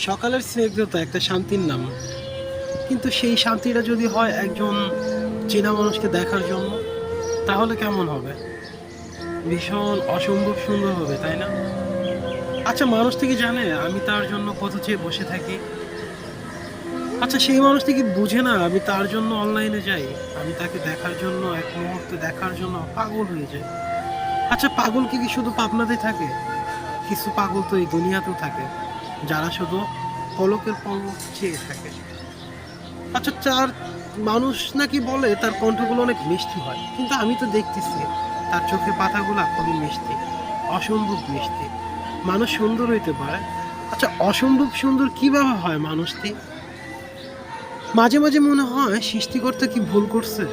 সকালের স্নিগ্ধতা একটা শান্তির নাম, কিন্তু সেই শান্তিটা যদি হয় একজন চেনা মানুষকে দেখার জন্য, তাহলে কেমন হবে? ভীষণ অসম্ভব সুন্দর হবে, তাই না? আচ্ছা, মানুষটি কি জানে আমি তার জন্য কত চেয়ে বসে থাকি? আচ্ছা, সেই মানুষটি কি বুঝে না আমি তার জন্য অনলাইনে যাই? আমি তাকে দেখার জন্য, এক মুহূর্তে দেখার জন্য পাগল হয়ে যাই। আচ্ছা, পাগল কি শুধু পাবনাতেই থাকে? কিছু পাগল তো এই দুনিয়াতেও থাকে, যারা শুধু পলকের পলক চেয়ে থাকে। আচ্ছা, চার মানুষ নাকি বলে তার কণ্ঠগুলো অনেক মিষ্টি হয়, কিন্তু আমি তো দেখতেছি তার চোখের পাতাগুলো খুবই মিষ্টি, অসম্ভব মিষ্টি। মানুষ সুন্দর হইতে পারে, আচ্ছা অসম্ভব সুন্দর কিভাবে হয় মানুষটি? মাঝে মাঝে মনে হয় সৃষ্টিকর্তা কি ভুল করছে?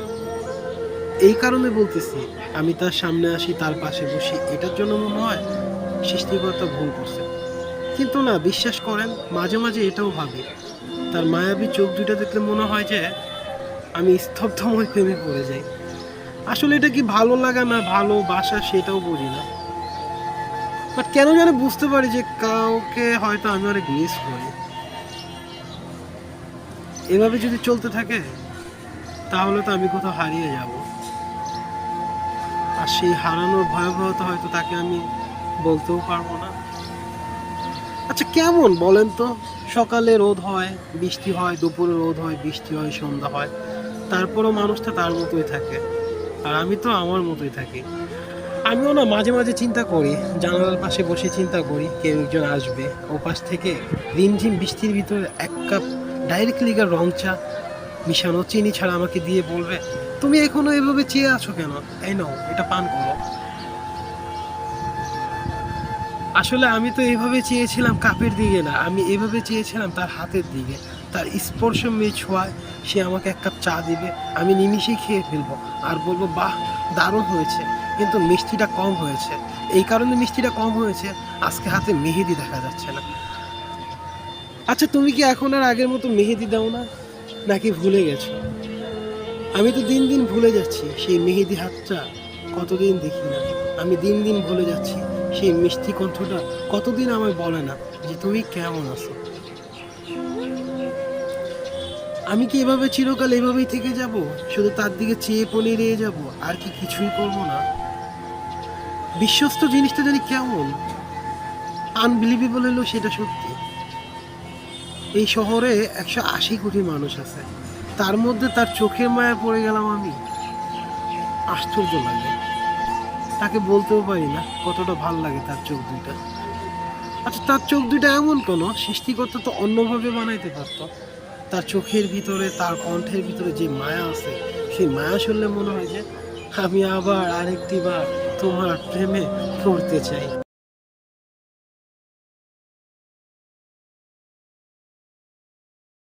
এই কারণে বলতেছি, আমি তার সামনে আসি, তার পাশে বসি, এটার জন্য মনে হয় সৃষ্টিকর্তা ভুল করছে। কিন্তু না, বিশ্বাস করেন, মাঝে মাঝে এটাও ভাবি, তার মায়াবী চোখ দুইটা দেখলে মনে হয় যে আমি স্তব্ধময় প্রেমে পড়ে যাই। আসলে এটা কি ভালো লাগা না ভালোবাসা সেটাও বুঝি না, বাট কেন জানি বুঝতে পারি যে কাউকে হয়তো আমি অনেক মিস করি। এভাবে যদি চলতে থাকে তাহলে তো আমি কোথাও হারিয়ে যাব, আর সেই হারানোর ভয়াবহতা হয়তো তাকে আমি বলতেও পারবো না। আচ্ছা, কেমন বলেন তো? সকালে রোদ হয়, বৃষ্টি হয়, দুপুরে রোদ হয়, বৃষ্টি হয়, সন্ধ্যা হয়, তারপরও মানুষটা তার মতোই থাকে, আর আমি তো আমার মতোই থাকি। আমিও না মাঝে মাঝে চিন্তা করি, জানালার পাশে বসে চিন্তা করি কেউ একজন আসবে ও পাশ থেকে, রিমঝিম বৃষ্টির ভিতরে এক কাপ ডাইরেক্ট লিগার রং চা মিশানো চিনি ছাড়া আমাকে দিয়ে বলবে, তুমি এখনো এভাবে চেয়ে আছো কেন, এই নাও এটা পান করো। আসলে আমি তো এভাবে চেয়েছিলাম কাপের দিকে না, আমি এভাবে চেয়েছিলাম তার হাতের দিকে, তার স্পর্শময় ছোঁয়ায় সে আমাকে এক কাপ চা দিবে, আমি নিমিষেই খেয়ে ফেলবো আর বলবো বাহ, দারুণ হয়েছে। কিন্তু মিষ্টিটা কম হয়েছে, এই কারণে মিষ্টিটা কম হয়েছে, আজকে হাতে মেহেদি দেখা যাচ্ছে না। আচ্ছা, তুমি কি এখন আর আগের মতো মেহেদি দাও না, নাকি ভুলে গেছো? আমি তো দিন দিন ভুলে যাচ্ছি সেই মেহেদি হাতটা, কতদিন দেখি না। আমি দিন দিন ভুলে যাচ্ছি সেই মিষ্টি কণ্ঠটা, কতদিন আমায় বলে না যে তুমি কেমন আছো। আমি কি এভাবে চিরকাল এভাবেই থেকে যাব, শুধু তার দিকে চেয়ে পড়ে রয়ে যাব, আর কি কিছুই করব না? বিশ্বস্ত জিনিসটা জানি কেমন, আনবিলিভেবল হলেও সেটা সত্যি। এই শহরে 180 কোটি মানুষ আছে, তার মধ্যে তার চোখের মায়া পড়ে গেলাম আমি। আশ্চর্য লাগে, তাকে বলতেও পারি না কতটা ভাল লাগে তার চোখ দুইটা। আচ্ছা, তার চোখ দুইটা এমন কেন? সৃষ্টিকর্তা তো অন্যভাবে বানাইতে পারতো। তার চোখের ভিতরে, তার কণ্ঠের ভিতরে যে মায়া আছে, সেই মায়া শুনলে মনে হয় যে আমি আবার আরেকটি বার তোমার প্রেমে পড়তে চাই।